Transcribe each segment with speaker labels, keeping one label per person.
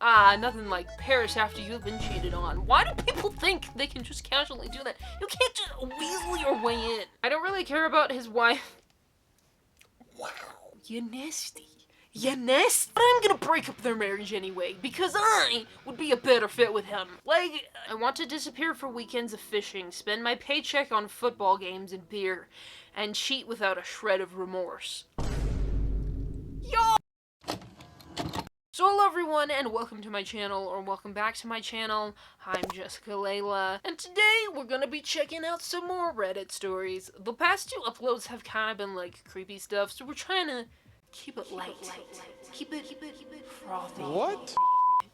Speaker 1: nothing like Paris after you've been cheated on. Why do people think they can just casually do that? You can't just weasel your way in. I don't really care about his wife. Wow. You're nasty. You're nasty. But I'm gonna break up their marriage anyway, because I would be a better fit with him. Like, I want to disappear for weekends of fishing, spend my paycheck on football games and beer, and cheat without a shred of remorse. Yo! So hello everyone, and welcome to my channel, or welcome back to my channel. I'm Jessica Layla, and today we're gonna be checking out some more Reddit stories. The past two uploads have kind of been like creepy stuff, so we're trying to keep it light. Keep it frothy.
Speaker 2: What?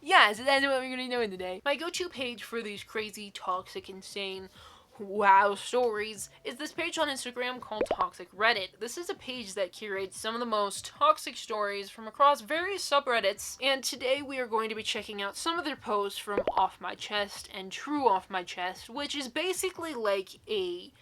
Speaker 1: Yeah, so that's what we're gonna be doing today. My go-to page for these crazy, toxic, insane, wow stories is this page on Instagram called Toxic Reddit. This is a page that curates some of the most toxic stories from across various subreddits, and today we are going to be checking out some of their posts from Off My Chest and True Off My Chest, which is basically like a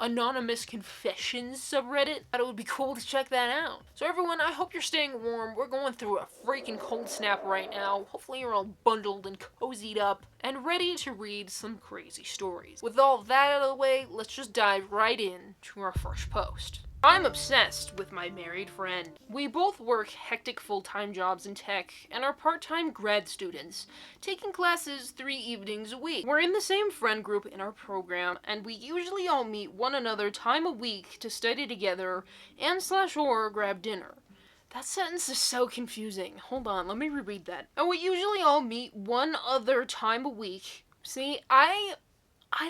Speaker 1: anonymous confessions subreddit. I thought it would be cool to check that out. So everyone, I hope you're staying warm. We're going through a freaking cold snap right now. Hopefully you're all bundled and cozied up and ready to read some crazy stories. With all that out of the way, let's just dive right in to our first post. I'm obsessed with my married friend. We both work hectic full-time jobs in tech and are part-time grad students, taking classes 3 evenings a week. We're in the same friend group in our program, and we usually all meet one another time a week to study together and/or grab dinner. That sentence is so confusing. Hold on, let me reread that. And we usually all meet one other time a week. See, I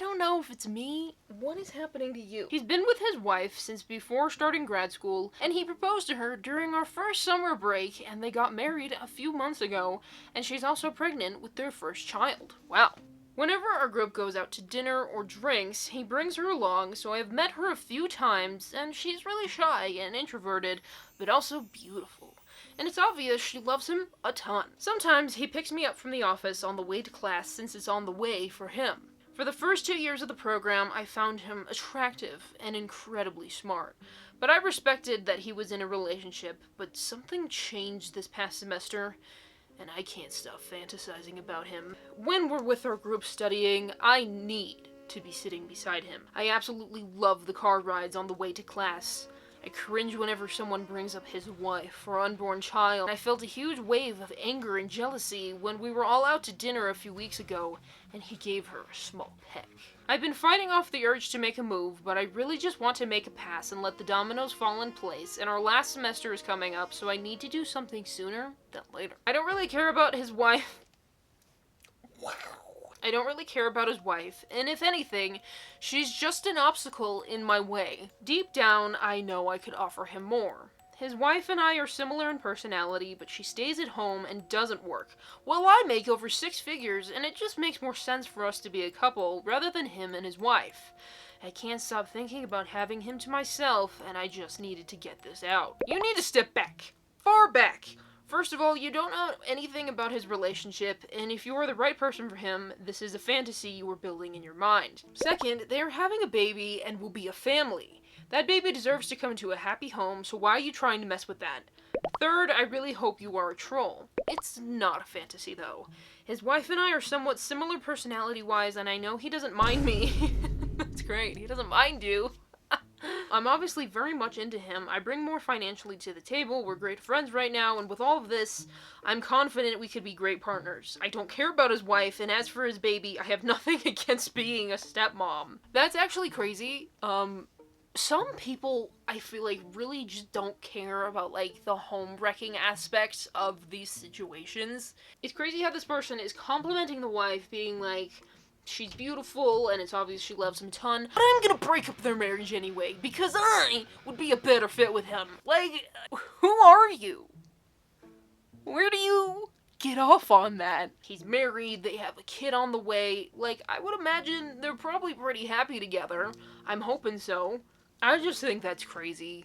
Speaker 1: don't know if it's me. What is happening to you? He's been with his wife since before starting grad school, and he proposed to her during our first summer break, and they got married a few months ago, and she's also pregnant with their first child. Wow. Whenever our group goes out to dinner or drinks, he brings her along, so I've met her a few times, and she's really shy and introverted, but also beautiful. And it's obvious she loves him a ton. Sometimes he picks me up from the office on the way to class since it's on the way for him. For the first 2 years of the program, I found him attractive and incredibly smart. But I respected that he was in a relationship, but something changed this past semester, and I can't stop fantasizing about him. When we're with our group studying, I need to be sitting beside him. I absolutely love the car rides on the way to class. I cringe whenever someone brings up his wife or unborn child. I felt a huge wave of anger and jealousy when we were all out to dinner a few weeks ago, and he gave her a small peck. I've been fighting off the urge to make a move, but I really just want to make a pass and let the dominoes fall in place, and our last semester is coming up, so I need to do something sooner than later. I don't really care about his wife. Wow. I don't really care about his wife, and if anything, she's just an obstacle in my way. Deep down, I know I could offer him more. His wife and I are similar in personality, but she stays at home and doesn't work, while I make over 6 figures, and it just makes more sense for us to be a couple rather than him and his wife. I can't stop thinking about having him to myself, and I just needed to get this out. You need to step back. Far back. First of all, you don't know anything about his relationship, and if you are the right person for him, this is a fantasy you are building in your mind. Second, they are having a baby and will be a family. That baby deserves to come to a happy home, so why are you trying to mess with that? Third, I really hope you are a troll. It's not a fantasy, though. His wife and I are somewhat similar personality-wise, and I know he doesn't mind me. That's great, he doesn't mind you. I'm obviously very much into him. I bring more financially to the table, we're great friends right now, and with all of this, I'm confident we could be great partners. I don't care about his wife, and as for his baby, I have nothing against being a stepmom. That's actually crazy. Some people, I feel like, really just don't care about, like, the home-wrecking aspects of these situations. It's crazy how this person is complimenting the wife, being like, she's beautiful, and it's obvious she loves him a ton, but I'm gonna break up their marriage anyway, because I would be a better fit with him. Like, who are you? Where do you get off on that? He's married, they have a kid on the way. Like, I would imagine they're probably pretty happy together. I'm hoping so. I just think that's crazy.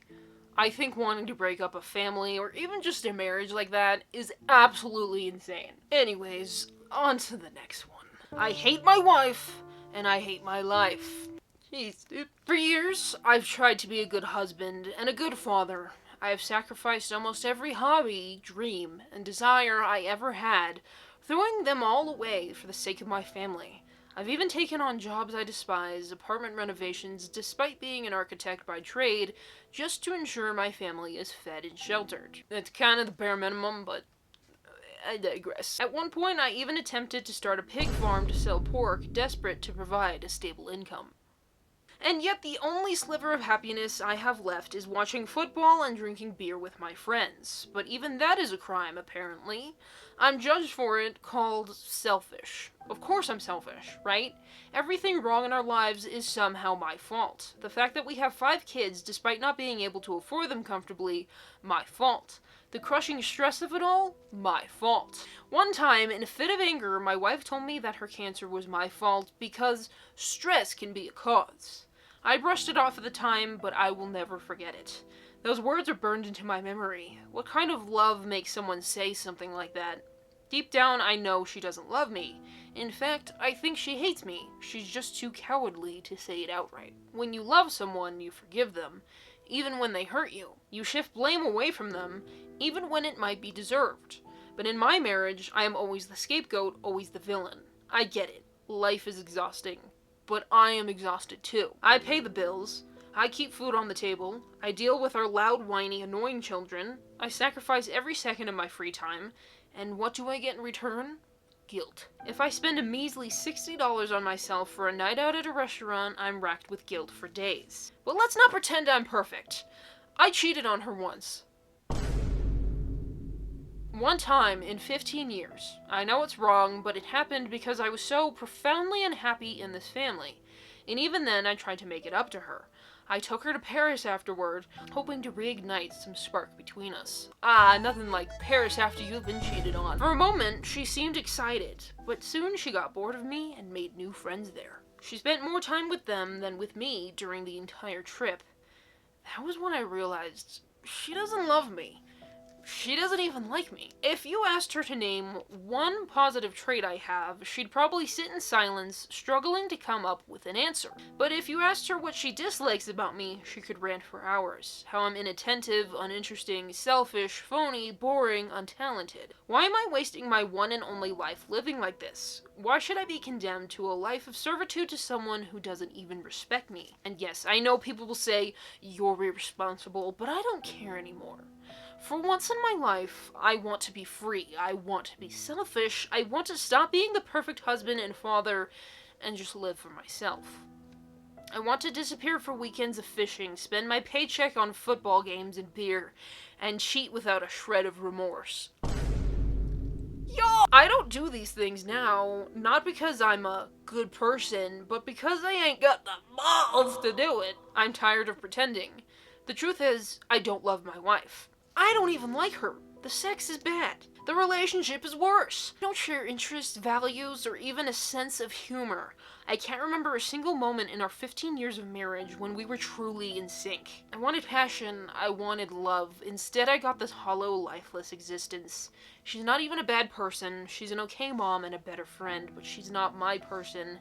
Speaker 1: I think wanting to break up a family, or even just a marriage like that, is absolutely insane. Anyways, on to the next one. I hate my wife, and I hate my life. Jeez, dude. For years, I've tried to be a good husband and a good father. I have sacrificed almost every hobby, dream, and desire I ever had throwing them all away for the sake of my family. I've even taken on jobs I despise, apartment renovations, despite being an architect by trade, just to ensure my family is fed and sheltered. It's kind of the bare minimum, but I digress. At one point, I even attempted to start a pig farm to sell pork, desperate to provide a stable income. And yet the only sliver of happiness I have left is watching football and drinking beer with my friends. But even that is a crime, apparently. I'm judged for it, called selfish. Of course I'm selfish, right? Everything wrong in our lives is somehow my fault. The fact that we have 5 kids, despite not being able to afford them comfortably, my fault. The crushing stress of it all, my fault. One time, in a fit of anger, my wife told me that her cancer was my fault because stress can be a cause. I brushed it off at the time, but I will never forget it. Those words are burned into my memory. What kind of love makes someone say something like that? Deep down, I know she doesn't love me. In fact, I think she hates me. She's just too cowardly to say it outright. When you love someone, you forgive them, even when they hurt you. You shift blame away from them, even when it might be deserved. But in my marriage, I am always the scapegoat, always the villain. I get it. Life is exhausting. But I am exhausted too. I pay the bills. I keep food on the table. I deal with our loud, whiny, annoying children. I sacrifice every second of my free time. And what do I get in return? Guilt. If I spend a measly $60 on myself for a night out at a restaurant, I'm racked with guilt for days. But let's not pretend I'm perfect. I cheated on her once. One time in 15 years. I know it's wrong, but it happened because I was so profoundly unhappy in this family. And even then, I tried to make it up to her. I took her to Paris afterward, hoping to reignite some spark between us. Nothing like Paris after you've been cheated on. For a moment, she seemed excited, but soon she got bored of me and made new friends there. She spent more time with them than with me during the entire trip. That was when I realized she doesn't love me. She doesn't even like me. If you asked her to name one positive trait I have, she'd probably sit in silence, struggling to come up with an answer. But if you asked her what she dislikes about me, she could rant for hours. How I'm inattentive, uninteresting, selfish, phony, boring, untalented. Why am I wasting my one and only life living like this? Why should I be condemned to a life of servitude to someone who doesn't even respect me? And yes, I know people will say, you're irresponsible, but I don't care anymore. For once in my life, I want to be free. I want to be selfish. I want to stop being the perfect husband and father and just live for myself. I want to disappear for weekends of fishing, spend my paycheck on football games and beer, and cheat without a shred of remorse. I don't do these things now, not because I'm a good person, but because I ain't got the balls to do it. I'm tired of pretending. The truth is, I don't love my wife. I don't even like her. The sex is bad. The relationship is worse. I don't share interests, values, or even a sense of humor. I can't remember a single moment in our 15 years of marriage when we were truly in sync. I wanted passion. I wanted love. Instead, I got this hollow, lifeless existence. She's not even a bad person. She's an okay mom and a better friend, but she's not my person.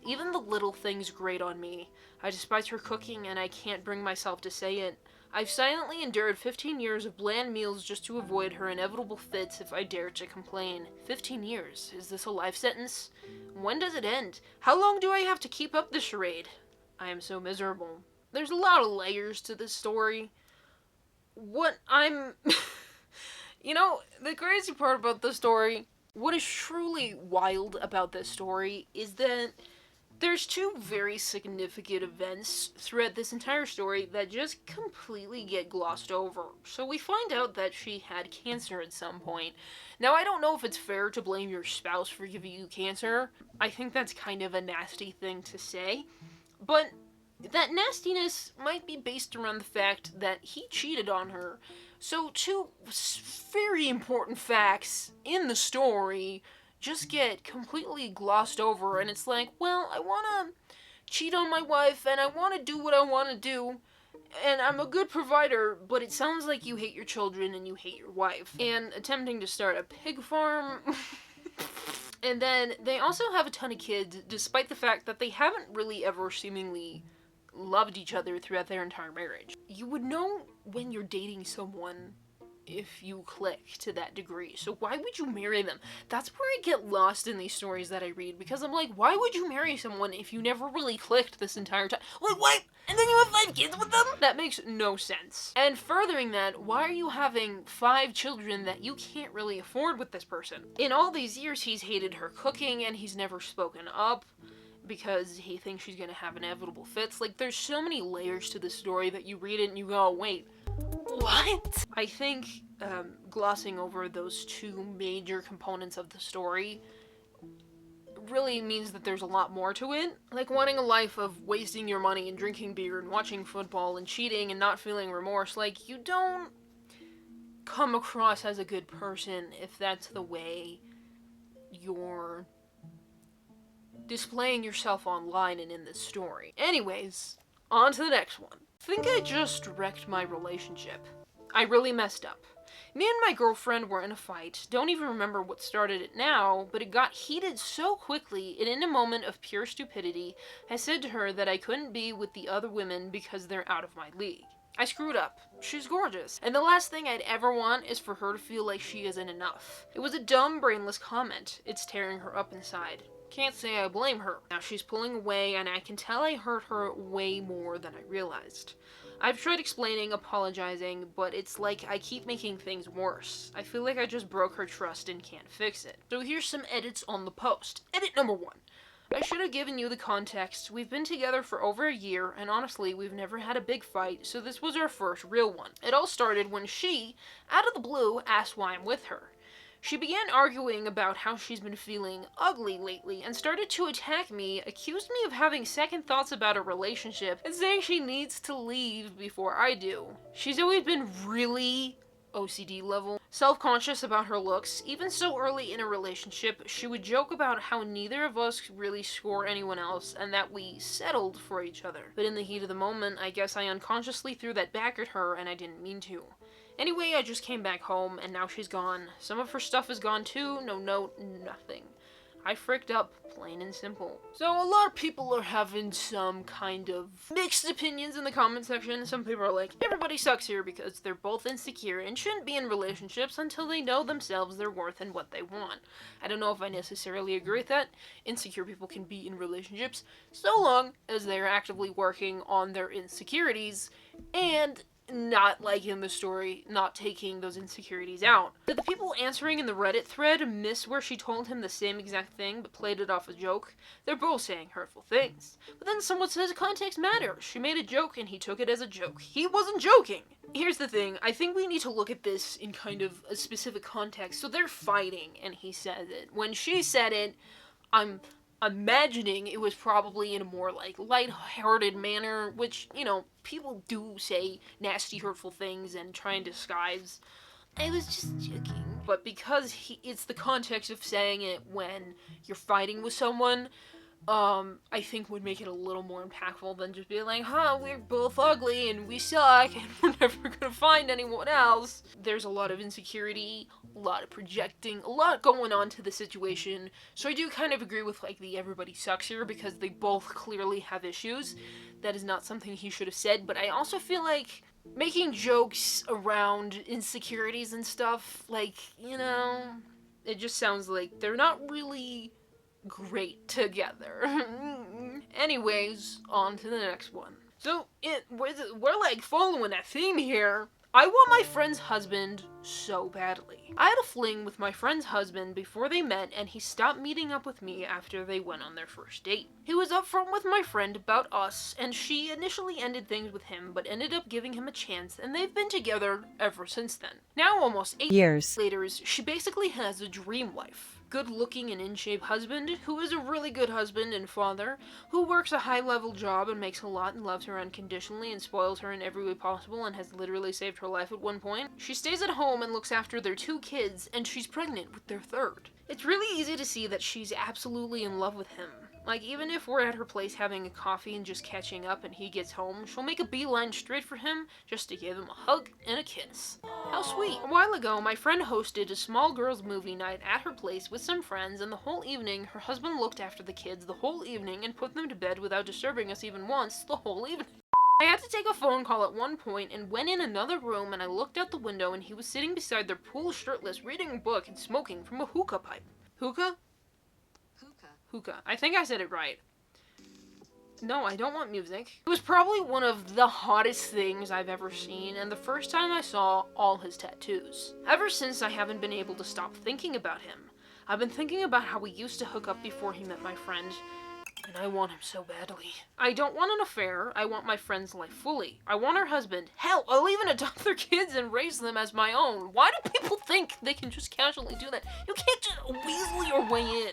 Speaker 1: Even the little things grate on me. I despise her cooking, and I can't bring myself to say it. I've silently endured 15 years of bland meals just to avoid her inevitable fits if I dare to complain. 15 years? Is this a life sentence? When does it end? How long do I have to keep up the charade? I am so miserable. There's a lot of layers to this story. You know, the crazy part about this story, what is truly wild about this story is that there's 2 very significant events throughout this entire story that just completely get glossed over. So we find out that she had cancer at some point. Now, I don't know if it's fair to blame your spouse for giving you cancer. I think that's kind of a nasty thing to say. But that nastiness might be based around the fact that he cheated on her. So 2 very important facts in the story just get completely glossed over, and it's like, well, I want to cheat on my wife, and I want to do what I want to do, and I'm a good provider, but it sounds like you hate your children and you hate your wife. And attempting to start a pig farm. And then they also have a ton of kids, despite the fact that they haven't really ever seemingly loved each other throughout their entire marriage. You would know when you're dating someone if you click to that degree. So why would you marry them? That's where I get lost in these stories that I read, because I'm like, why would you marry someone if you never really clicked this entire time? Like, what? And then you have 5 kids with them? That makes no sense. And furthering that, why are you having 5 children that you can't really afford with this person? In all these years, he's hated her cooking, and he's never spoken up because he thinks she's gonna have inevitable fits. Like, there's so many layers to this story that you read it and you go, wait, what? I think glossing over those 2 major components of the story really means that there's a lot more to it. Like, wanting a life of wasting your money and drinking beer and watching football and cheating and not feeling remorse, like, you don't come across as a good person if that's the way you're displaying yourself online and in this story. Anyways, on to the next one. I think I just wrecked my relationship. I really messed up. Me and my girlfriend were in a fight. Don't even remember what started it now, but it got heated so quickly, and in a moment of pure stupidity, I said to her that I couldn't be with the other women because they're out of my league. I screwed up. She's gorgeous. And the last thing I'd ever want is for her to feel like she isn't enough. It was a dumb, brainless comment. It's tearing her up inside. Can't say I blame her. Now she's pulling away, and I can tell I hurt her way more than I realized. I've tried explaining, apologizing, but it's like I keep making things worse. I feel like I just broke her trust and can't fix it. So here's some edits on the post. Edit number 1. I should have given you the context. We've been together for over a year, and honestly, we've never had a big fight, so this was our first real one. It all started when she, out of the blue, asked why I'm with her. She began arguing about how she's been feeling ugly lately and started to attack me, accused me of having second thoughts about a relationship, and saying she needs to leave before I do. She's always been really OCD level, self-conscious about her looks. Even so early in a relationship, she would joke about how neither of us really score anyone else and that we settled for each other. But in the heat of the moment, I guess I unconsciously threw that back at her and I didn't mean to. Anyway, I just came back home, and now she's gone. Some of her stuff is gone too, no note, nothing. I fricked up, plain and simple. So a lot of people are having some kind of mixed opinions in the comment section. Some people are like, everybody sucks here because they're both insecure and shouldn't be in relationships until they know themselves, their worth, and what they want. I don't know if I necessarily agree with that. Insecure people can be in relationships so long as they're actively working on their insecurities and not, like in the story, not taking those insecurities out. Did the people answering in the Reddit thread miss where she told him the same exact thing but played it off a joke? They're both saying hurtful things. But then someone says context matters. She made a joke and he took it as a joke. He wasn't joking! Here's the thing, I think we need to look at this in kind of a specific context. So they're fighting and he says it. When she said it, I'm imagining it was probably in a more, like, light-hearted manner, which, you know, people do say nasty, hurtful things and try and disguise. I was just joking. But because it's the context of saying it when you're fighting with someone, I think would make it a little more impactful than just being like, we're both ugly and we suck and we're never gonna find anyone else. There's a lot of insecurity, a lot of projecting, a lot going on to the situation. So I do kind of agree with, like, the everybody sucks here because they both clearly have issues. That is not something he should have said, but I also feel like making jokes around insecurities and stuff, like, you know, it just sounds like they're not really great together. Anyways, on to the next one. So, we're like following a theme here. I want my friend's husband so badly. I had a fling with my friend's husband before they met, and he stopped meeting up with me after they went on their first date. He was upfront with my friend about us, and she initially ended things with him, but ended up giving him a chance, and they've been together ever since then. Now, almost 8 years later, she basically has a dream wife. Good-looking and in-shape husband, who is a really good husband and father, who works a high-level job and makes a lot and loves her unconditionally and spoils her in every way possible and has literally saved her life at one point. She stays at home and looks after their 2 kids, and she's pregnant with their 3rd. It's really easy to see that she's absolutely in love with him. Like, even if we're at her place having a coffee and just catching up and he gets home, she'll make a beeline straight for him just to give him a hug and a kiss. How sweet. A while ago, my friend hosted a small girls' movie night at her place with some friends, and the whole evening, her husband looked after the kids the whole evening and put them to bed without disturbing us even once the whole evening. I had to take a phone call at one point and went in another room, and I looked out the window and he was sitting beside their pool shirtless, reading a book and smoking from a hookah pipe. Hookah? Hookah. I think I said it right. No, I don't want music. It was probably one of the hottest things I've ever seen, and the first time I saw all his tattoos. Ever since, I haven't been able to stop thinking about him. I've been thinking about how we used to hook up before he met my friend, and I want him so badly. I don't want an affair. I want my friend's life fully. I want her husband. Hell, I'll even adopt their kids and raise them as my own. Why do people think they can just casually do that? You can't just weasel your way in.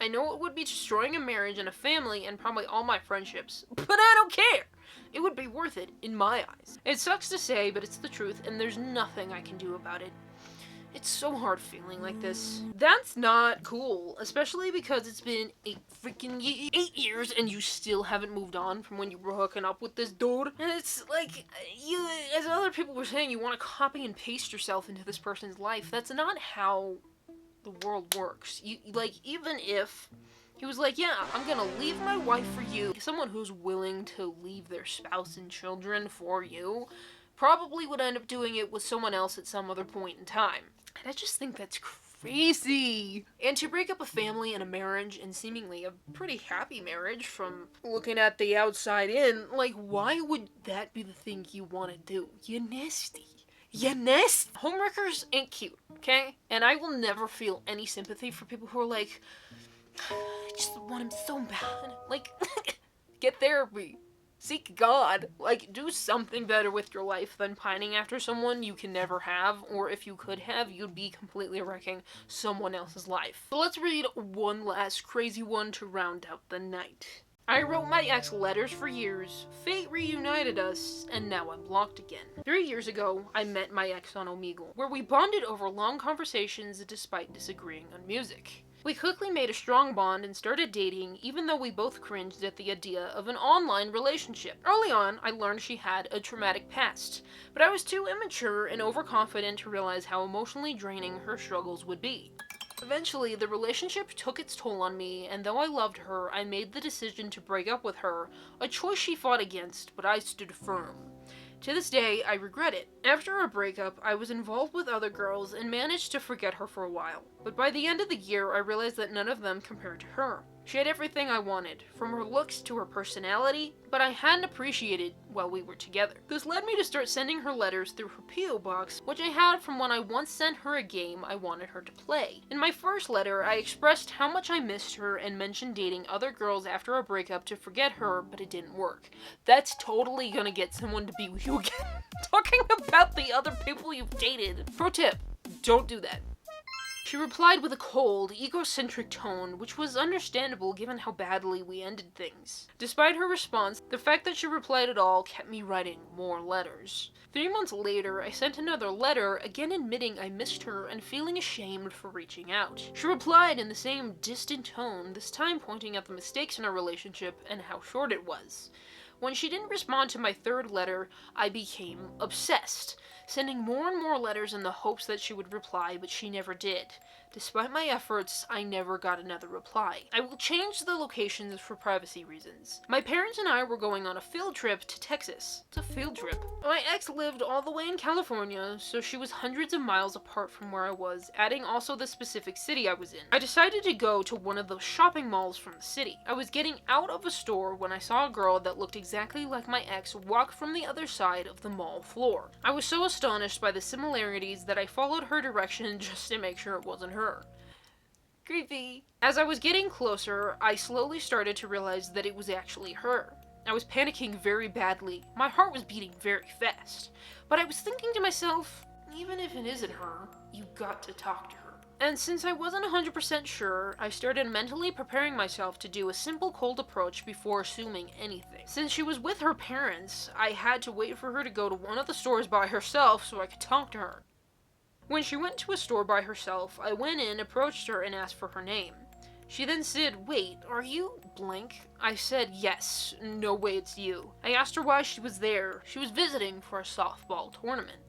Speaker 1: I know it would be destroying a marriage and a family and probably all my friendships, but I don't care! It would be worth it, in my eyes. It sucks to say, but it's the truth, and there's nothing I can do about it. It's so hard feeling like this. That's not cool, especially because it's been 8 years and you still haven't moved on from when you were hooking up with this dude. And it's like, you, as other people were saying, you want to copy and paste yourself into this person's life. That's not how the world works. Even if he was like, yeah, I'm gonna leave my wife for you, someone who's willing to leave their spouse and children for you probably would end up doing it with someone else at some other point in time. And I just think that's crazy. And to break up a family and a marriage, and seemingly a pretty happy marriage from looking at the outside in, like, why would that be the thing you want to do? You're nasty. Yes! Homewreckers ain't cute, okay? And I will never feel any sympathy for people who are like, I just want him so bad. Like, get therapy. Seek God. Like, do something better with your life than pining after someone you can never have, or if you could have, you'd be completely wrecking someone else's life. So let's read one last crazy one to round out the night. I wrote my ex letters for years, fate reunited us, and now I'm blocked again. 3 years ago, I met my ex on Omegle, where we bonded over long conversations despite disagreeing on music. We quickly made a strong bond and started dating, even though we both cringed at the idea of an online relationship. Early on, I learned she had a traumatic past, but I was too immature and overconfident to realize how emotionally draining her struggles would be. Eventually, the relationship took its toll on me, and though I loved her, I made the decision to break up with her, a choice she fought against, but I stood firm. To this day, I regret it. After our breakup, I was involved with other girls and managed to forget her for a while, but by the end of the year, I realized that none of them compared to her. She had everything I wanted, from her looks to her personality, but I hadn't appreciated while we were together. This led me to start sending her letters through her P.O. box, which I had from when I once sent her a game I wanted her to play. In my first letter, I expressed how much I missed her and mentioned dating other girls after our breakup to forget her, but it didn't work. That's totally gonna get someone to be with you again. Talking about the other people you've dated. Pro tip, don't do that. She replied with a cold, egocentric tone, which was understandable given how badly we ended things. Despite her response, the fact that she replied at all kept me writing more letters. 3 months later, I sent another letter, again admitting I missed her and feeling ashamed for reaching out. She replied in the same distant tone, this time pointing out the mistakes in our relationship and how short it was. When she didn't respond to my third letter, I became obsessed, sending more and more letters in the hopes that she would reply, but she never did. Despite my efforts, I never got another reply. I will change the locations for privacy reasons. My parents and I were going on a field trip to Texas. It's a field trip. My ex lived all the way in California, so she was hundreds of miles apart from where I was, adding also the specific city I was in. I decided to go to one of the shopping malls from the city. I was getting out of a store when I saw a girl that looked exactly like my ex walk from the other side of the mall floor. I was so astonished by the similarities that I followed her direction just to make sure it wasn't her. Creepy. As I was getting closer, I slowly started to realize that it was actually her. I was panicking very badly. My heart was beating very fast. But I was thinking to myself, even if it isn't her, you got to talk to her. And since I wasn't 100% sure, I started mentally preparing myself to do a simple cold approach before assuming anything. Since she was with her parents, I had to wait for her to go to one of the stores by herself so I could talk to her. When she went to a store by herself, I went in, approached her, and asked for her name. She then said, "Wait, are you blank?" I said, "Yes, no way it's you." I asked her why she was there. She was visiting for a softball tournament.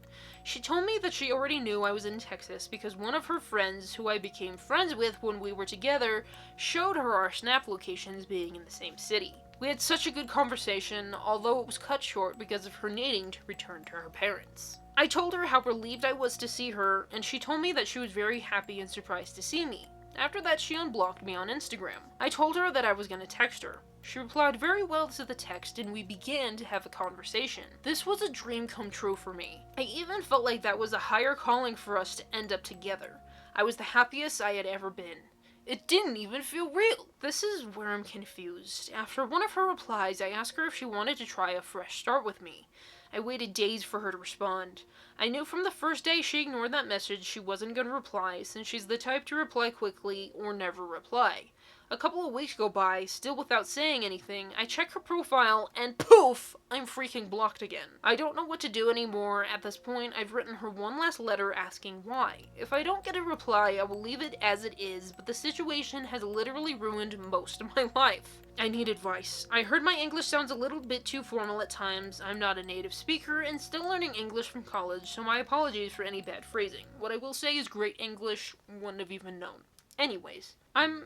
Speaker 1: She told me that she already knew I was in Texas because one of her friends, who I became friends with when we were together, showed her our Snap locations being in the same city. We had such a good conversation, although it was cut short because of her needing to return to her parents. I told her how relieved I was to see her, and she told me that she was very happy and surprised to see me. After that, she unblocked me on Instagram. I told her that I was going to text her. She replied very well to the text, and we began to have a conversation. This was a dream come true for me. I even felt like that was a higher calling for us to end up together. I was the happiest I had ever been. It didn't even feel real. This is where I'm confused. After one of her replies, I asked her if she wanted to try a fresh start with me. I waited days for her to respond. I knew from the first day she ignored that message she wasn't going to reply, since she's the type to reply quickly or never reply. A couple of weeks go by, still without saying anything. I check her profile, and poof! I'm freaking blocked again. I don't know what to do anymore. At this point, I've written her one last letter asking why. If I don't get a reply, I will leave it as it is, but the situation has literally ruined most of my life. I need advice. I heard my English sounds a little bit too formal at times. I'm not a native speaker and still learning English from college, so my apologies for any bad phrasing. What I will say is great English, wouldn't have even known. Anyways, I'm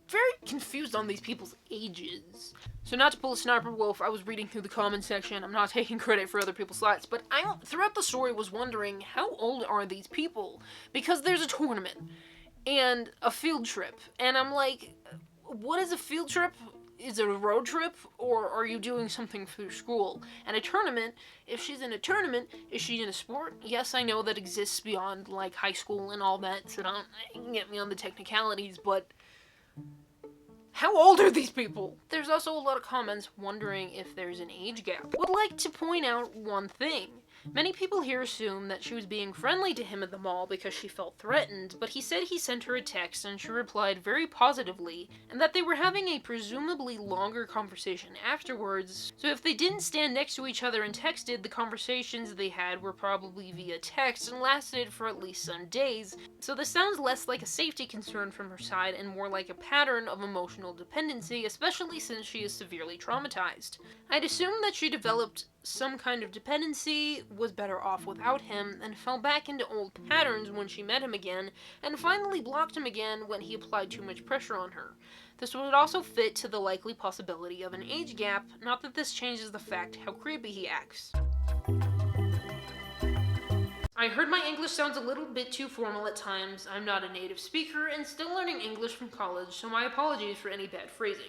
Speaker 1: very confused on these people's ages. So not to pull a sniper wolf, I was reading through the comment section. I'm not taking credit for other people's slides, but I, throughout the story, was wondering how old are these people? Because there's a tournament and a field trip, and I'm like, what is a field trip? Is it a road trip, or are you doing something for school? And a tournament, if she's in a tournament, is she in a sport? Yes, I know that exists beyond, like, high school and all that, so don't get me on the technicalities, but how old are these people? There's also a lot of comments wondering if there's an age gap. Would like to point out one thing. Many people here assume that she was being friendly to him at the mall because she felt threatened, but he said he sent her a text and she replied very positively, and that they were having a presumably longer conversation afterwards. So if they didn't stand next to each other and texted, the conversations they had were probably via text and lasted for at least some days. So this sounds less like a safety concern from her side and more like a pattern of emotional dependency, especially since she is severely traumatized. I'd assume that she developed some kind of dependency, was better off without him, and fell back into old patterns when she met him again, and finally blocked him again when he applied too much pressure on her. This would also fit to the likely possibility of an age gap, not that this changes the fact how creepy he acts. I heard my English sounds a little bit too formal at times. I'm not a native speaker and still learning English from college, so my apologies for any bad phrasing.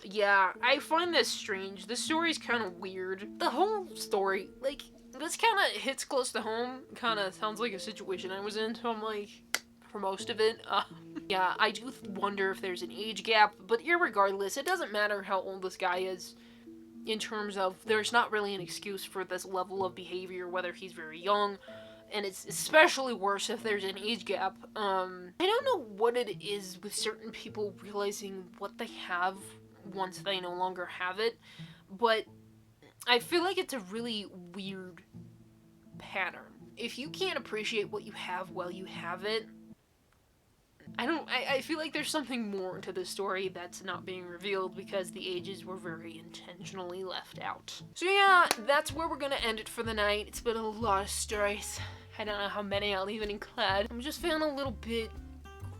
Speaker 1: Yeah, I find this strange. This story's kind of weird. The whole story, like, this kind of hits close to home. Kind of sounds like a situation I was in, so I'm like, for most of it. Yeah, I do wonder if there's an age gap, but irregardless, it doesn't matter how old this guy is. In terms of, there's not really an excuse for this level of behavior, whether he's very young, and it's especially worse if there's an age gap. I don't know what it is with certain people realizing what they have once they no longer have it, but I feel like it's a really weird pattern. If you can't appreciate what you have while you have it, I feel like there's something more to the story that's not being revealed because the ages were very intentionally left out. So yeah, that's where we're gonna end it for the night. It's been a lot of stories. I don't know how many I'll even include. I'm just feeling a little bit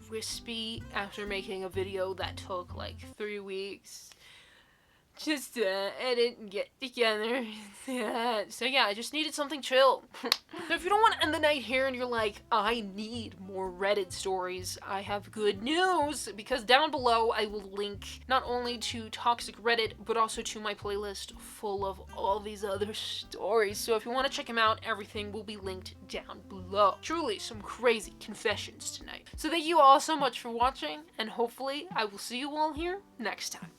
Speaker 1: crispy after making a video that took like 3 weeks just to edit and get together. So yeah, I just needed something chill. So if you don't want to end the night here and you're like, I need more Reddit stories, I have good news, because down below I will link not only to Toxic Reddit, but also to my playlist full of all these other stories. So if you want to check them out, everything will be linked down below. Truly some crazy confessions tonight. So thank you all so much for watching, and hopefully I will see you all here next time.